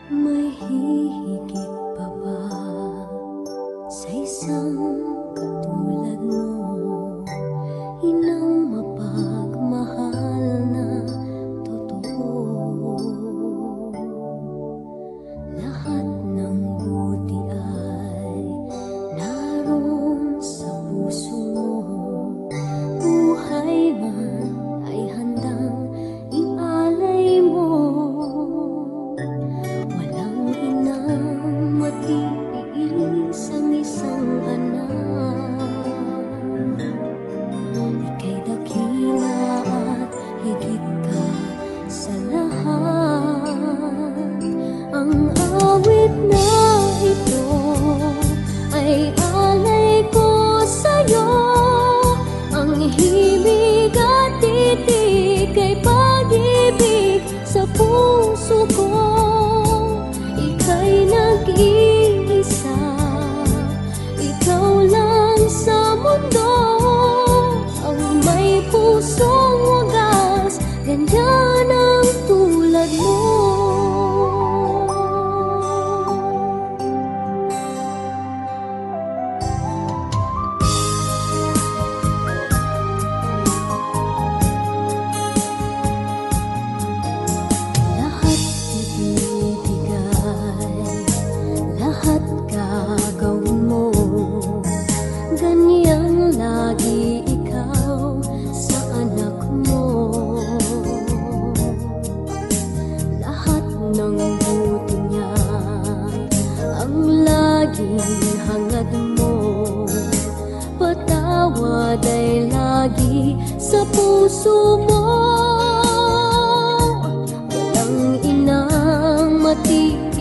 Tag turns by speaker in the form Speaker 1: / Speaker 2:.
Speaker 1: May hihigit pa ba sa isang katulad mo? Inang mapagmahal na totoo. Lahat ng buti ay naroon sa puso mo. Buhay man ay handang ialay mo. Walang inang matiis ang isang anak. Ika'y dakila at higit ka sa lahat. Ang awit na ito ay alay ko sa'yo. Ang himig at titig ay pag-ibig sa puso ko. Ika'y nag-iisa, ikaw lang sa mundo. Ang may pusong wagas, ganyan ang tulad mo. Lahat ibibigay, lahat gagawin mo. Ganyang lagi ikaw sa anak mo. Lahat ng buti niya ang laging hangad mo. Patawad ay lagi sa puso mo. Walang inang matiis